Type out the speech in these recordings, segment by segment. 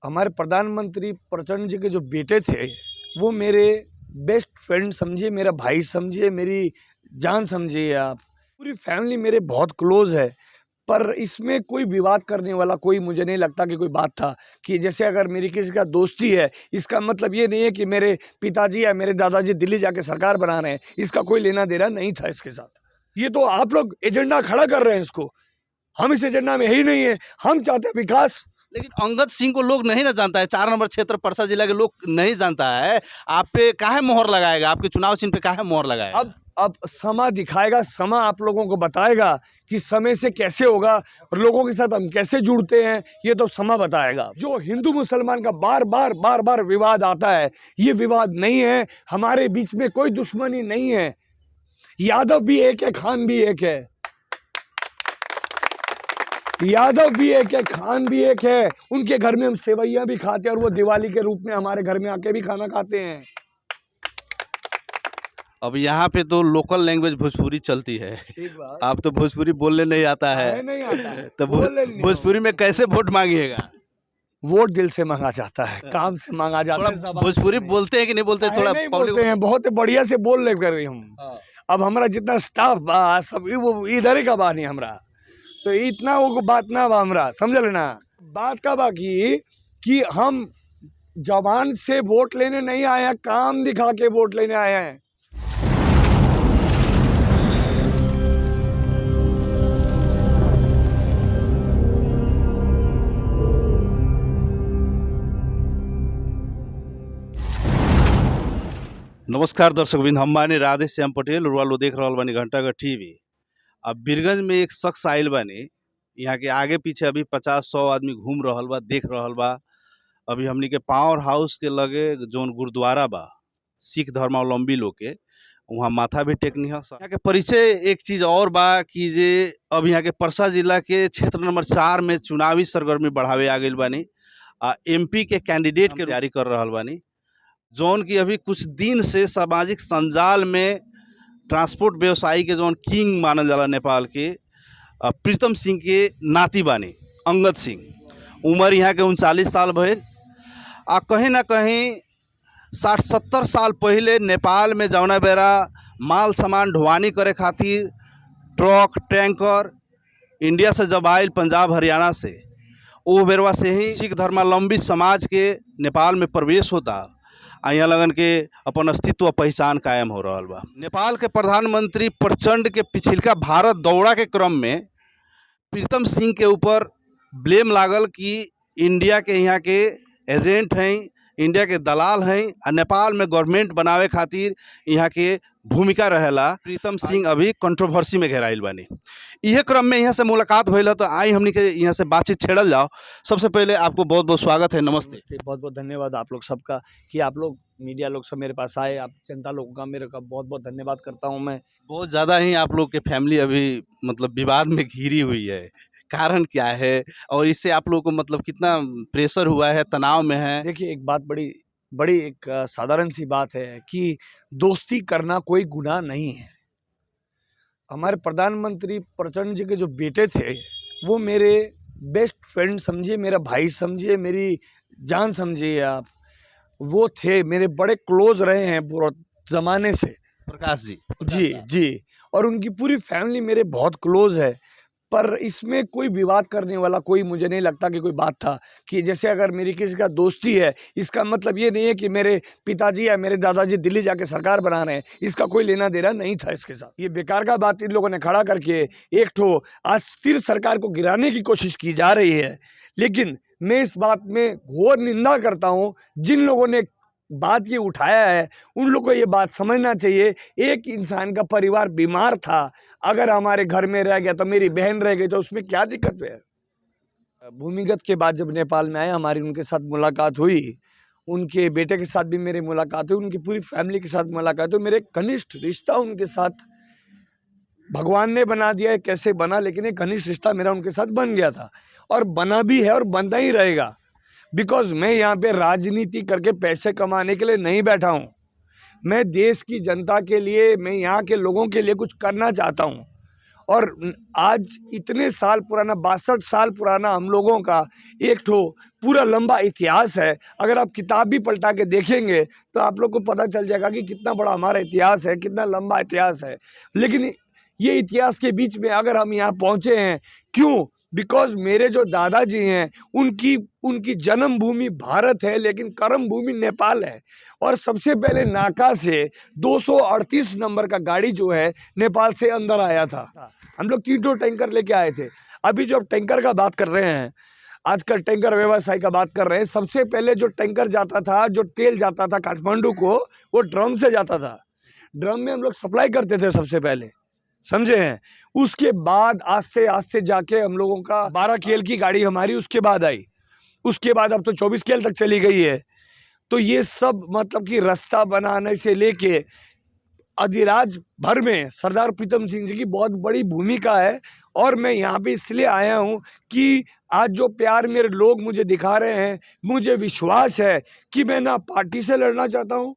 हमारे प्रधानमंत्री प्रचंड जी के जो बेटे थे वो मेरे बेस्ट फ्रेंड समझिए, मेरा भाई समझिए, मेरी जान समझिए आप। पूरी फैमिली मेरे बहुत क्लोज है, पर इसमें कोई विवाद करने वाला कोई मुझे नहीं लगता कि कोई बात था कि जैसे अगर मेरी किसी का दोस्ती है, इसका मतलब ये नहीं है कि मेरे पिताजी या मेरे दादाजी दिल्ली जाके सरकार बना रहे हैं। इसका कोई लेना देना नहीं था इसके साथ। ये तो आप लोग एजेंडा खड़ा कर रहे हैं इसको। हम इस एजेंडा में ही नहीं है। हम चाहते हैं विकास। लेकिन अंगद सिंह को लोग नहीं ना जानता है। 4 नंबर क्षेत्र परसा जिला के लोग नहीं जानता है। आप पे काहे मोहर लगाएगा, आपके चुनाव चिन्ह पे काहे मोहर लगाएगा? अब समा दिखाएगा, समा आप लोगों को बताएगा कि समय से कैसे होगा और लोगों के साथ हम कैसे जुड़ते हैं, ये तो समा बताएगा। जो हिंदू मुसलमान का बार बार विवाद आता है, ये विवाद नहीं है। हमारे बीच में कोई दुश्मनी नहीं है। यादव भी एक है, खान भी एक है। यादव भी एक है, खान भी एक है। उनके घर में हम सेवैयां भी खाते हैं और वो दिवाली के रूप में हमारे घर में आके भी खाना खाते हैं। अब यहाँ पे तो लोकल लैंग्वेज भोजपुरी चलती है। ठीक बात। आप तो भोजपुरी बोलने नहीं आता है। नहीं आता है तो बोलने नहीं भोजपुरी में कैसे वोट मांगिएगा? वोट दिल से मांगा जाता है, काम से मांगा जाता है। थोड़ा भोजपुरी बोलते हैं कि नहीं बोलते? थोड़ा नहीं बोलते हैं, बहुत बढ़िया से बोल ले कर रही हम। हाँ। अब हमारा जितना स्टाफ बा सब वो इधर ही का बा नहीं हमरा, तो इतना वो बात ना बा हमरा, समझ लेना। बात का बाकी कि हम जवान से वोट लेने नहीं आए हैं, काम दिखा के वोट लेने आए हैं। नमस्कार दर्शकबिन, हम बानी राधे श्याम पटेल। रुआ लो देख रहल बानी घंटाघर टीवी। अब बीरगंज में एक शख्स आइल बानी, यहाँ के आगे पीछे अभी 50-100 आदमी घूम रहल बा, देख रहल बा। अभी हमनी के पावर हाउस के लगे जोन गुरुद्वारा बा सिख धर्मावलंबी लोग के, वहाँ माथा भी टेकनी है। यहाँ के परिचय एक चीज़ और बा कि जे अब यहाँ के परसा जिला के क्षेत्र नंबर 4 में चुनावी सरगर्मी बढ़ावे आ गई बानी। MP के कैंडिडेट के तैयारी कर रहल बानी, जौन की अभी कुछ दिन से सामाजिक संजाल में ट्रांसपोर्ट व्यवसायी के जौन किंग मानल जाला नेपाल के, प्रीतम सिंह के नाती बानी अंगद सिंह। उम्र यहाँ के 39 साल भइल। कहीं ना कहीं 60-70 साल पहले नेपाल में जौना बेरा माल सामान ढुवानी करे खातिर ट्रक टैंकर इंडिया से जब आयल पंजाब हरियाणा से, वो बेरवा से ही सिख धर्मावलंबी समाज के नेपाल में प्रवेश होता। यहाँ लगन के अपन अस्तित्व पहचान कायम हो रहा बा। नेपाल के प्रधानमंत्री प्रचंड के पिछिलका भारत दौरा के क्रम में प्रीतम सिंह के ऊपर ब्लेम लागल कि इंडिया के यहाँ के एजेंट हैं, इंडिया के दलाल हैं और नेपाल में गवर्नमेंट बनावे खातिर यहाँ के भूमिका रहेला। प्रीतम सिंह अभी कंट्रोवर्सी में घेराइल बानी। यह क्रम में यहाँ से मुलाकात भइल, तो आई हमनी के यहाँ से बातचीत छेड़ल जाओ। सबसे पहले आपको बहुत बहुत स्वागत है, नमस्ते। बहुत बहुत धन्यवाद आप लोग सबका कि आप लोग मीडिया लोग सब मेरे पास आए। आप जनता लोगों का मेरे का बहुत बहुत धन्यवाद करता हूँ मैं। बहुत ज़्यादा ही आप लोग के फैमिली अभी मतलब विवाद में घिरी हुई है, कारण क्या है और इससे आप लोग को मतलब कितना प्रेशर हुआ है, तनाव में है? देखिए, एक बात बड़ी एक साधारण सी बात है कि दोस्ती करना कोई गुनाह नहीं है। हमारे प्रधानमंत्री प्रचंड जी के जो बेटे थे वो मेरे बेस्ट फ्रेंड समझिए, मेरा भाई समझिए, मेरी जान समझिए आप। वो थे मेरे बड़े क्लोज रहे हैं पूरा जमाने से। प्रकाश जी। जी। और उनकी पूरी फैमिली मेरे बहुत क्लोज है, पर इसमें कोई विवाद करने वाला कोई मुझे नहीं लगता कि कोई बात था कि जैसे अगर मेरी किसी का दोस्ती है, इसका मतलब ये नहीं है कि मेरे पिताजी या मेरे दादाजी दिल्ली जाके सरकार बना रहे हैं। इसका कोई लेना देना नहीं था इसके साथ। ये बेकार का बात इन लोगों ने खड़ा करके एक ठो अस्थिर सरकार को गिराने की कोशिश की जा रही है। लेकिन मैं इस बात में घोर निंदा करता हूँ। जिन लोगों ने बात ये उठाया है उन लोगों को ये बात समझना चाहिए, एक इंसान का परिवार बीमार था, अगर हमारे घर में रह गया तो मेरी बहन रह गई तो उसमें क्या दिक्कत है। भूमिगत के बाद जब नेपाल में आए, हमारी उनके साथ मुलाकात हुई, उनके बेटे के साथ भी मेरी मुलाकात हुई, उनकी पूरी फैमिली के साथ मुलाकात हुई। मेरे घनिष्ठ रिश्ता उनके साथ भगवान ने बना दिया है, कैसे बना, लेकिन एक घनिष्ठ रिश्ता मेरा उनके साथ बन गया था और बना भी है और बनता ही रहेगा। बिकॉज मैं यहाँ पे राजनीति करके पैसे कमाने के लिए नहीं बैठा हूँ। मैं देश की जनता के लिए, मैं यहाँ के लोगों के लिए कुछ करना चाहता हूँ और आज इतने साल पुराना 62 साल पुराना हम लोगों का एक ठो पूरा लंबा इतिहास है। अगर आप किताब भी पलटा के देखेंगे तो आप लोग को पता चल जाएगा कि कितना बड़ा हमारा इतिहास है, कितना लंबा इतिहास है। लेकिन ये इतिहास के बीच में अगर हम यहाँ पहुँचे हैं, क्यों? बिकॉज मेरे जो दादाजी हैं उनकी जन्मभूमि भारत है, लेकिन कर्म भूमि नेपाल है। और सबसे पहले नाका से 238 नंबर का गाड़ी जो है नेपाल से अंदर आया था। हम लोग 3 टैंकर लेके आए थे। अभी जो टैंकर का बात कर रहे हैं, आजकल टैंकर व्यवसाय का बात कर रहे हैं, सबसे पहले जो टैंकर जाता था, जो तेल जाता था काठमांडू को, वो ड्रम से जाता था। ड्रम में हम लोग सप्लाई करते थे सबसे पहले, समझे हैं। उसके बाद आस्ते जाके हम लोगों का 12 केल की गाड़ी हमारी उसके बाद आई। उसके बाद अब तो 24 केल तक चली गई है। तो ये सब मतलब कि रास्ता बनाने से लेके अधिराज भर में सरदार प्रीतम सिंह जी की बहुत बड़ी भूमिका है। और मैं यहाँ पे इसलिए आया हूँ कि आज जो प्यार मेरे लोग मुझे दिखा रहे हैं, मुझे विश्वास है कि मैं ना पार्टी से लड़ना चाहता हूँ,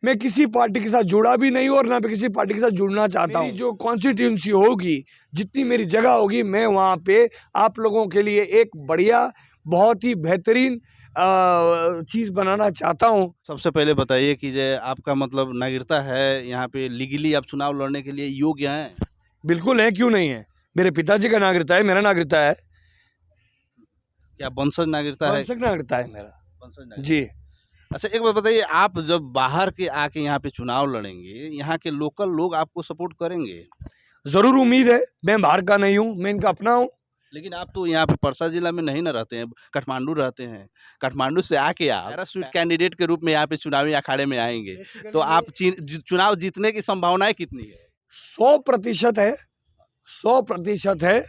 मैं किसी पार्टी के साथ जुड़ा भी नहीं और ना मैं किसी पार्टी के साथ जुड़ना चाहता हूँ। जो कॉन्स्टिट्यूंसी होगी, जितनी मेरी जगह होगी, मैं वहाँ पे आप लोगों के लिए एक बढ़िया, बहुत ही बेहतरीन चीज़ बनाना चाहता हूँ। सबसे पहले बताइए कि जे आपका मतलब नागरिकता है, यहाँ पे लीगली आप चुनाव लड़ने के लिए योग्य हैं? बिल्कुल है, क्यों नहीं है। मेरे पिताजी का नागरिकता है, मेरा नागरिकता है। क्या वंशज नागरिकता है? वंशज नागरिकता है मेरा। वंशज नागरिकता। जी। अच्छा, एक बात बताइए, आप जब बाहर के आके यहाँ पे चुनाव लड़ेंगे, यहाँ के लोकल लोग आपको सपोर्ट करेंगे? ज़रूर उम्मीद है। मैं बाहर का नहीं हूँ, मैं इनका अपना हूँ। लेकिन आप तो यहाँ पे परसा जिला में नहीं ना रहते हैं, काठमांडू रहते हैं। काठमांडू से आके आप पैराशूट कैंडिडेट के रूप में यहाँ पे चुनावी अखाड़े में आएंगे, तो आप चुनाव जीतने की संभावनाएं कितनी है? 100% है, 100% है।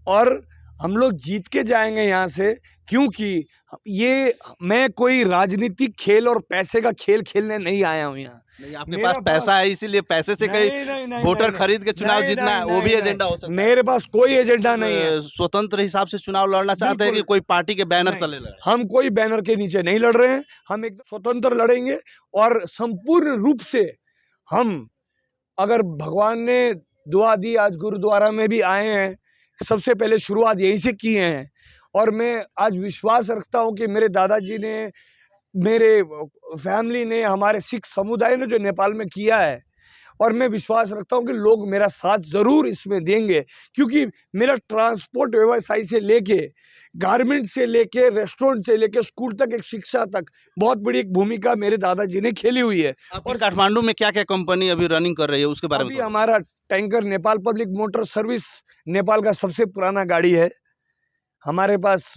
और हम लोग जीत के जाएंगे यहाँ से, क्योंकि ये मैं कोई राजनीतिक खेल और पैसे का खेल खेलने नहीं आया हूँ यहाँ। नहीं, आपके मेरा पास पैसा है, इसीलिए पैसे से कई वोटर खरीद के चुनाव जीतना है, वो भी एजेंडा हो सकता है। मेरे पास कोई एजेंडा नहीं है। स्वतंत्र हिसाब से चुनाव लड़ना चाहते हैं कि कोई पार्टी के बैनर तले लड़े? हम कोई बैनर के नीचे नहीं लड़ रहे हैं, हम एकदम स्वतंत्र लड़ेंगे। और संपूर्ण रूप से हम, अगर भगवान ने दुआ दी, आज गुरुद्वारा में भी आए हैं, सबसे पहले शुरुआत यहीं से की है। और मैं आज विश्वास रखता हूँ कि मेरे दादाजी ने, मेरे फैमिली ने, हमारे सिख समुदाय ने जो नेपाल में किया है, और मैं विश्वास रखता हूँ कि लोग मेरा साथ ज़रूर इसमें देंगे। क्योंकि मेरा ट्रांसपोर्ट व्यवसाय से लेके, गारमेंट से लेके, रेस्टोरेंट से लेके, स्कूल तक, एक शिक्षा तक बहुत बड़ी एक भूमिका मेरे दादाजी ने खेली हुई है। और काठमांडू में क्या क्या कंपनी अभी रनिंग कर रही है, उसके बारे में अभी हमारा tanker Nepal public motor service Nepal का सबसे पुराना गाड़ी है। हमारे पास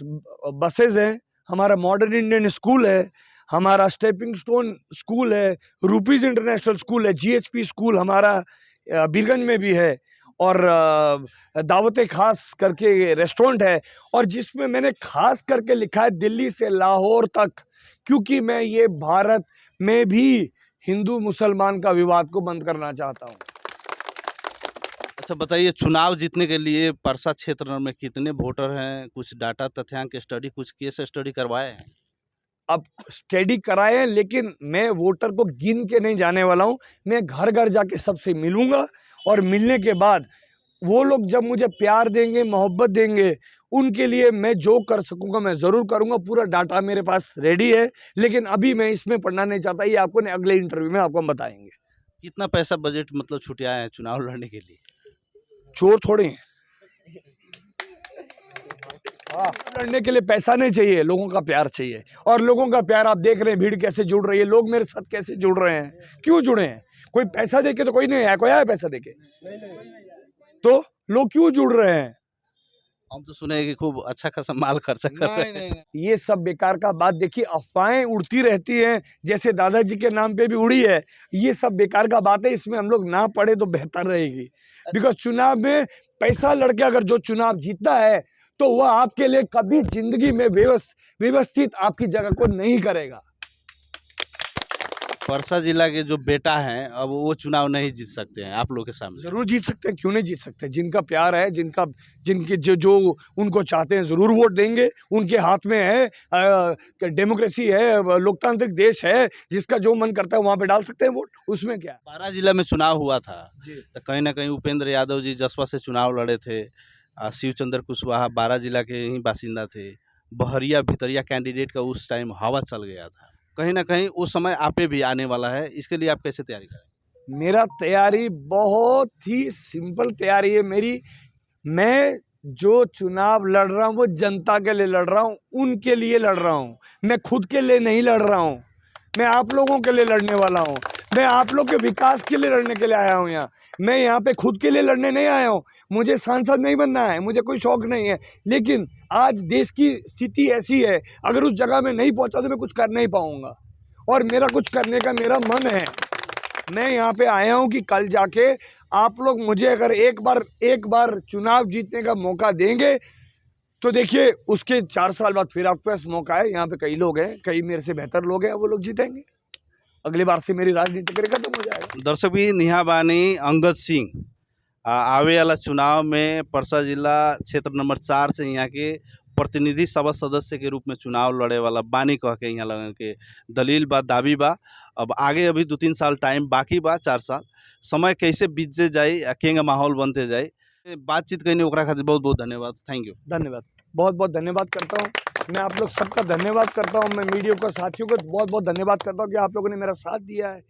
बसेज हैं, हमारा मॉडर्न इंडियन स्कूल है, हमारा स्टेपिंग स्टोन स्कूल है, रूपीज इंटरनेशनल स्कूल है, जीएचपी स्कूल हमारा बीरगंज में भी है, और दावतें खास करके रेस्टोरेंट है। और जिसमें मैंने खास करके लिखा है दिल्ली से लाहौर तक, क्योंकि मैं ये भारत में भी हिंदू मुसलमान का विवाद को बंद करना चाहता हूँ। अच्छा बताइए, चुनाव जीतने के लिए परसा क्षेत्र में कितने वोटर हैं? कुछ डाटा तथ्यांक स्टडी, कुछ केस स्टडी करवाए हैं? अब स्टडी कराए हैं, लेकिन मैं वोटर को गिन के नहीं जाने वाला हूं। मैं घर घर जाके सबसे मिलूंगा, और मिलने के बाद वो लोग जब मुझे प्यार देंगे, मोहब्बत देंगे, उनके लिए मैं जो कर सकूंगा मैं ज़रूर करूंगा। पूरा डाटा मेरे पास रेडी है, लेकिन अभी मैं इसमें पढ़ना नहीं चाहता। ये आपको अगले इंटरव्यू में आपको हम बताएंगे। कितना पैसा बजट मतलब छुटिया है चुनाव लड़ने के लिए? चोर थोड़े हैं, लड़ने के लिए पैसा नहीं चाहिए, लोगों का प्यार चाहिए। और लोगों का प्यार आप देख रहे हैं, भीड़ कैसे जुड़ रही है, लोग मेरे साथ कैसे जुड़ रहे हैं। क्यों जुड़े हैं? कोई पैसा देके तो कोई नहीं है, कोई आया पैसा देके? तो लोग क्यों जुड़ रहे हैं? हम तो सुने कि खूब अच्छा खासा माल खर्चा कर रहे हैं। ये सब बेकार का बात। देखिए, अफवाहें उड़ती रहती हैं, जैसे दादाजी के नाम पे भी उड़ी है। ये सब बेकार का बात है, इसमें हम लोग ना पड़े तो बेहतर रहेगी। बिकॉज चुनाव में पैसा लड़के अगर जो चुनाव जीतता है, तो वह आपके लिए कभी जिंदगी में व्यवस्थित आपकी जगह को नहीं करेगा। परसा जिला के जो बेटा हैं अब वो चुनाव नहीं जीत सकते हैं आप लोग के सामने। जरूर जीत सकते हैं, क्यों नहीं जीत सकते। जिनका प्यार है, जिनका जिनके जो जो उनको चाहते हैं जरूर वोट देंगे। उनके हाथ में है, डेमोक्रेसी है, लोकतांत्रिक देश है, जिसका जो मन करता है वहां पे डाल सकते हैं वोट, उसमें क्या है। बारह जिला में चुनाव हुआ था जी। तो कहीं ना कहीं उपेंद्र यादव जी जसपा से चुनाव लड़े थे। शिवचंद्र कुशवाहा बारह जिला के ही बासिंदा थे। बहरिया भितरिया कैंडिडेट का उस टाइम हवा चल गया था। कहीं ना कहीं उस समय आपे भी आने वाला है, इसके लिए आप कैसे तैयारी करें? मेरा तैयारी बहुत ही सिंपल तैयारी है मेरी। मैं जो चुनाव लड़ रहा हूँ वो जनता के लिए लड़ रहा हूँ, उनके लिए लड़ रहा हूँ। मैं खुद के लिए नहीं लड़ रहा हूँ, मैं आप लोगों के लिए लड़ने वाला हूँ। मैं आप लोग के विकास के लिए लड़ने के लिए आया हूँ यहाँ। मैं यहाँ पे खुद के लिए लड़ने नहीं आया हूँ। मुझे सांसद नहीं बनना है, मुझे कोई शौक नहीं है। लेकिन आज देश की स्थिति ऐसी है, अगर उस जगह में नहीं पहुँचा तो मैं कुछ कर नहीं पाऊंगा। और मेरा कुछ करने का मेरा मन है। मैं यहाँ पे आया हूँ कि कल जाके आप लोग मुझे अगर एक बार चुनाव जीतने का मौका देंगे तो देखिए उसके 4 साल बाद फिर आपके पास मौका है। यहाँ पे कई लोग हैं, कई मेरे से बेहतर लोग हैं, वो लोग जीतेंगे। अगली बार से मेरी राजनीति करेगा तो हो जाएगा। दर्शक भी निहा बानी अंगद सिंह आवे वाला चुनाव में परसा जिला क्षेत्र नंबर 4 से यहाँ के प्रतिनिधि सभा सदस्य के रूप में चुनाव लड़े वाला बानी कह के यहाँ लगन के दलील बा दावी बा। अब आगे अभी 2-3 साल टाइम बाकी बा, 4 साल समय कैसे बीतते जाए केंगा माहौल बनते जाए। बातचीत करने ओकरा खातिर बहुत बहुत धन्यवाद। Thank you. धन्यवाद, बहुत बहुत धन्यवाद करता हूँ। मैं आप लोग सबका धन्यवाद करता हूँ। मैं मीडिया को, साथियों को बहुत बहुत धन्यवाद करता हूँ कि आप लोगों ने मेरा साथ दिया है।